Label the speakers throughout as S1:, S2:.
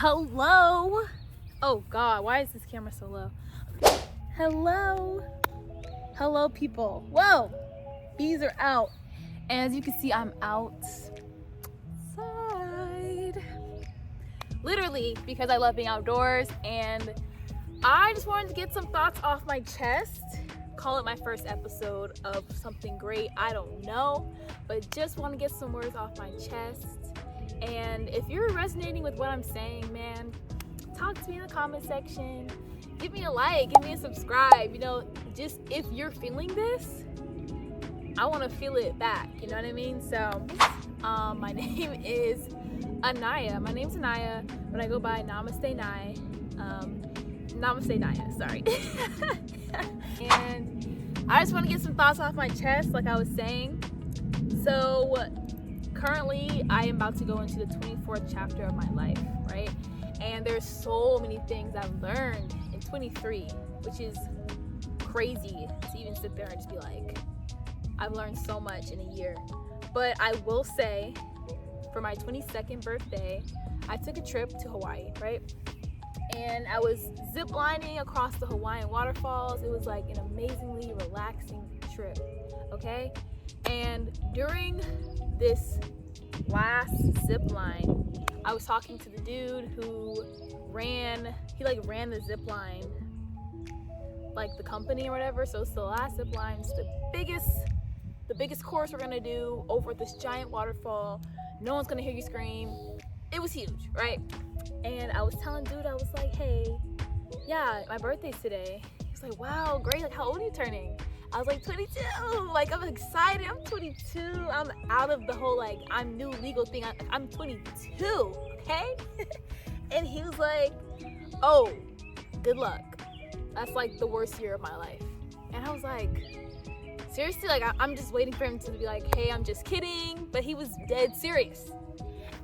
S1: Hello. Oh God, why is this camera so low? Hello people. Whoa, bees are out. And as you can see, I'm outside. Literally because I love being outdoors, and I just wanted to get some thoughts off my chest. Call it my first episode of something great, I don't know, but just want to get some words off my chest. And if you're resonating with what I'm saying, man, talk to me in the comment section. Give me a like, give me a subscribe. Just if you're feeling this, I want to feel it back. You know what I mean? So, my name is Anaya. My name's Anaya, but I go by Namaste Naya. Namaste Naya, sorry. And I just want to get some thoughts off my chest, like I was saying. So, currently, I am about to go into the 24th chapter of my life, right? And there's so many things I've learned in 23, which is crazy to even sit there and just be like, I've learned so much in a year. But I will say, for my 22nd birthday, I took a trip to Hawaii, right? And I was ziplining across the Hawaiian waterfalls. It was like an amazingly relaxing trip, okay? And during this last zip line, I was talking to the dude who ran the zip line, like the company or whatever. So it's the last zip line. It's the biggest course we're gonna do over this giant waterfall. No one's gonna hear you scream. It was huge, right? And I was telling dude, I was like, hey, yeah, my birthday's today. He's like, wow, great, like how old are you turning? I was like, 22, like I'm excited, I'm 22, I'm out of the whole like, I'm new legal thing, I'm 22, okay? And he was like, oh, good luck. That's like the worst year of my life. And I was like, seriously, like I'm just waiting for him to be like, hey, I'm just kidding, but he was dead serious.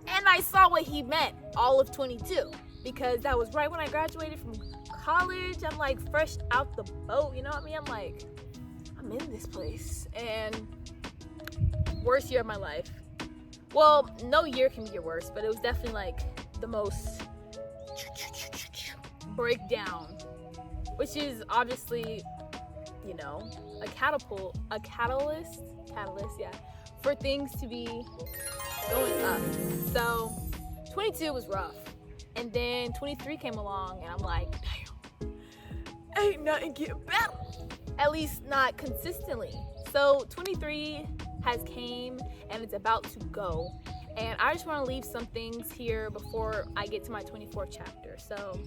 S1: And I saw what he meant, all of 22, because that was right when I graduated from college. I'm like fresh out the boat, you know what I mean? I'm like, I'm in this place. And worst year of my life. Well, no year can be your worst, but it was definitely like the most breakdown, which is obviously, a catalyst, yeah, for things to be going up. So 22 was rough, and then 23 came along, and I'm like, damn, ain't nothing getting better, at least not consistently. So 23 has came, and it's about to go, and I just want to leave some things here before I get to my 24th chapter. So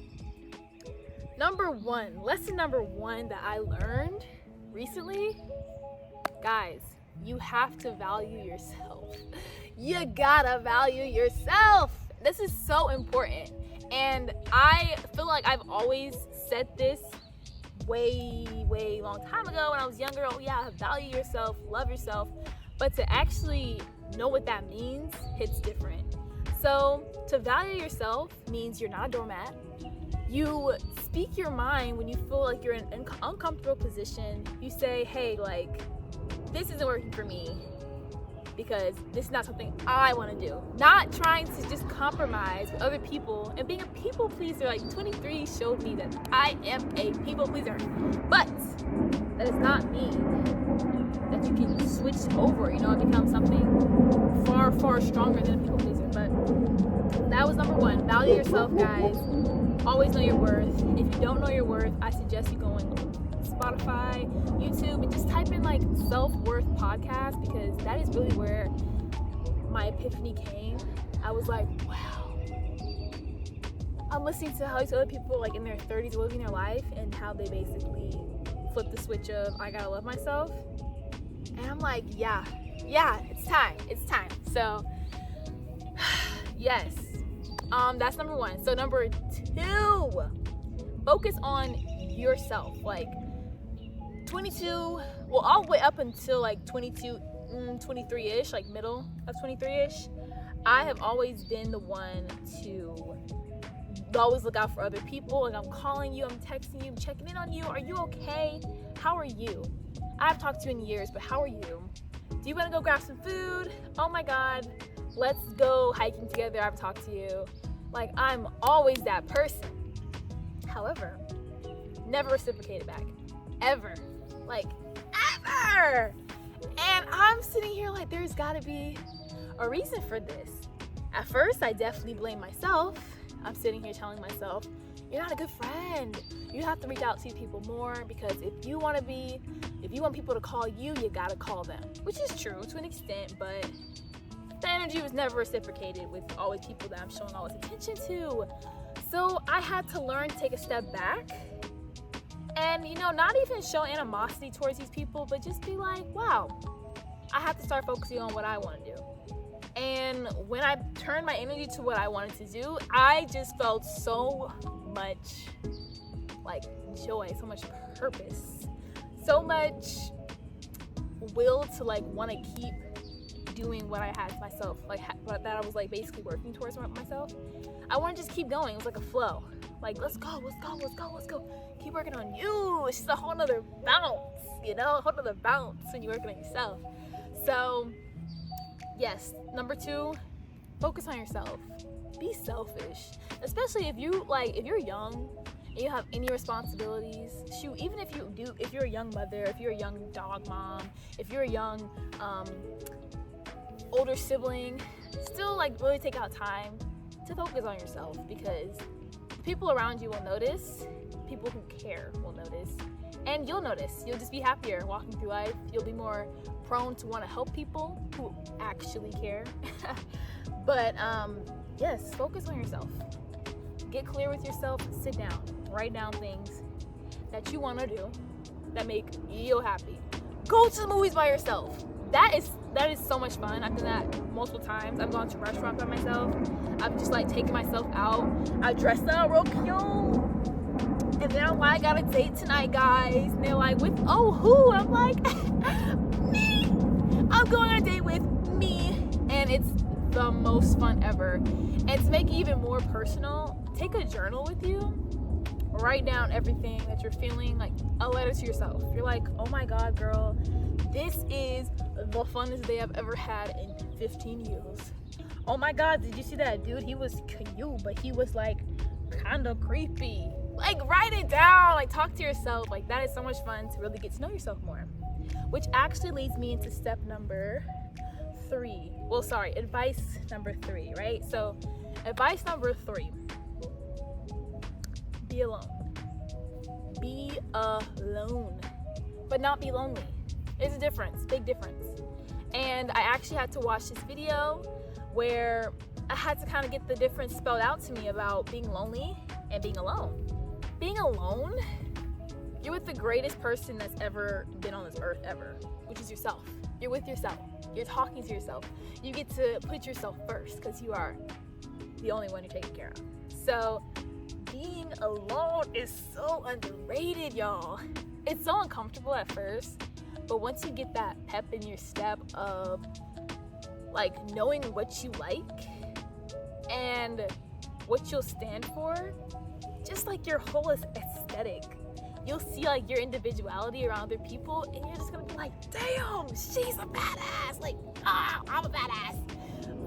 S1: lesson number one that I learned recently, guys, you have to value yourself. You gotta value yourself. This is so important. And I feel like I've always said this way long time ago when I was younger. Oh yeah, value yourself, love yourself. But to actually know what that means hits different. So to value yourself means you're not a doormat. You speak your mind when you feel like you're in an uncomfortable position. You say, hey, like, this isn't working for me because this is not something I want to do. Not trying to just compromise with other people and being a people pleaser. Like 23 showed me that I am a people pleaser. But that does not mean that you can switch over, and become something far stronger than a people pleaser. But that was number one. Value yourself, guys. Always know your worth. If you don't know your worth, I suggest you go on Spotify, YouTube, and just type in like self-worth podcast, because that is really where my epiphany came. I was like, wow. I'm listening to how these other people like in their 30s are living their life and how they basically flip the switch of I gotta love myself. And I'm like, yeah, it's time. So yes. That's number one. So number two, focus on yourself. Like 22, well, all the way up until like 22, 23-ish, like middle of 23-ish, I have always been the one to always look out for other people. Like I'm calling you, I'm texting you, I'm checking in on you. Are you okay? How are you? I haven't talked to you in years, but how are you? Do you want to go grab some food? Oh my God, let's go hiking together. I haven't talked to you. Like, I'm always that person. However, never reciprocated back. Ever. Like, ever! And I'm sitting here like, there's gotta be a reason for this. At first, I definitely blame myself. I'm sitting here telling myself, you're not a good friend. You have to reach out to people more, because if you want people to call you, you gotta call them. Which is true to an extent, but the energy was never reciprocated with always people that I'm showing all this attention to. So I had to learn to take a step back and, not even show animosity towards these people, but just be like, wow, I have to start focusing on what I want to do. And when I turned my energy to what I wanted to do, I just felt so much like joy, so much purpose, so much will to like want to keep doing what I had to myself, like that I was like basically working towards myself. I want to just keep going. It was like a flow. Like, let's go. Keep working on you. It's just a whole nother bounce, a whole nother bounce when you're working on yourself. So yes, number 2, focus on yourself. Be selfish, especially if you're young and you have any responsibilities. Shoot, even if you're a young mother, if you're a young dog mom, if you're a young older sibling, still like really take out time to focus on yourself, because people around you will notice. People who care will notice, and you'll notice. You'll just be happier walking through life. You'll be more prone to want to help people who actually care. But yes, focus on yourself. Get clear with yourself. Sit down. Write down things that you want to do that make you happy. Go to the movies by yourself. That is so much fun. I've done that multiple times. I've gone to restaurants by myself. I've just like taken myself out. I dressed up real cute. And then I'm like, I got a date tonight, guys. And they're like, with who? I'm like, me. I'm going on a date with me. And it's the most fun ever. And to make it even more personal, take a journal with you. Write down everything that you're feeling, like a letter to yourself. You're like, oh my God, girl, this is the funnest day I've ever had in 15 years. Oh my God, did you see that dude? He was cute, but he was like kind of creepy. Like, write it down, like talk to yourself. Like, that is so much fun to really get to know yourself more. Which actually leads me into step number 3. Well, sorry, advice number 3, right? So advice number 3, be alone. Be alone, but not be lonely. There's a difference, big difference. And I actually had to watch this video where I had to kind of get the difference spelled out to me about being lonely and being alone. Being alone, you're with the greatest person that's ever been on this earth ever, which is yourself. You're with yourself. You're talking to yourself. You get to put yourself first, because you are the only one you're taking care of. So being alone is so underrated, y'all. It's so uncomfortable at first, but once you get that pep in your step of like knowing what you like and what you'll stand for, just like your whole aesthetic, you'll see like your individuality around other people, and you're just gonna be like, damn, she's a badass. Like, I'm a badass.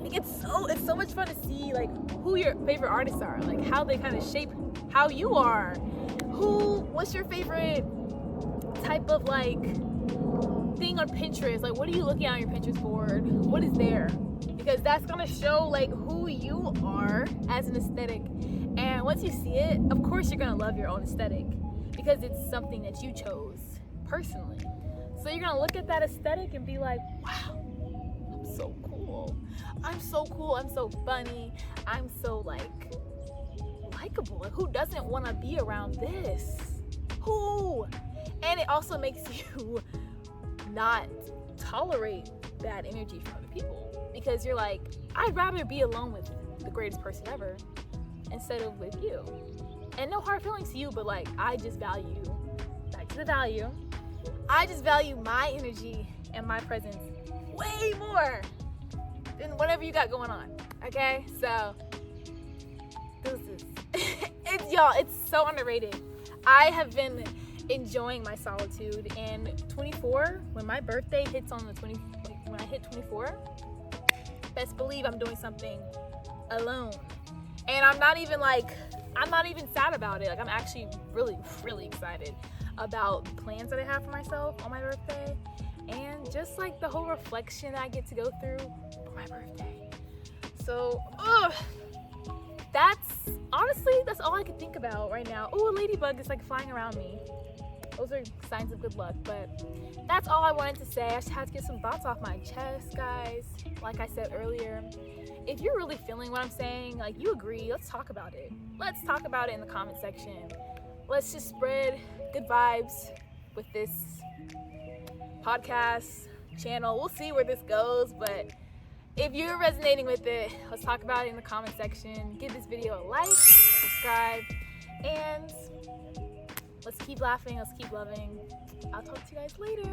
S1: Like, it's so much fun to see like who your favorite artists are, like how they kind of shape how you are. What's your favorite type of like thing on Pinterest? Like, what are you looking at on your Pinterest board? What is there? Because that's gonna show like who you are as an aesthetic. And once you see it, of course you're gonna love your own aesthetic, because it's something that you chose personally. So you're gonna look at that aesthetic and be like, wow, I'm so cool. I'm so cool. I'm so funny. I'm so like likable. Like, who doesn't want to be around this? Who? And it also makes you not tolerate bad energy from other people, because you're like, I'd rather be alone with the greatest person ever instead of with you. And no hard feelings to you, but like, I just value, back to the value, I just value my energy and my presence way more than whatever you got going on. Okay, so deuces. It's so underrated. I have been enjoying my solitude, and 24, when my birthday hits on the 20, when I hit 24, best believe I'm doing something alone. And I'm not even sad about it. Like, I'm actually really, really excited about the plans that I have for myself on my birthday, and just like the whole reflection that I get to go through for my birthday. So, that's all I can think about right now. Oh, a ladybug is like flying around me. Those are signs of good luck, but that's all I wanted to say. I just had to get some thoughts off my chest, guys. Like I said earlier, if you're really feeling what I'm saying, like you agree, let's talk about it. Let's talk about it in the comment section. Let's just spread good vibes with this podcast channel. We'll see where this goes, but if you're resonating with it, let's talk about it in the comment section. Give this video a like, subscribe, and let's keep laughing, let's keep loving. I'll talk to you guys later.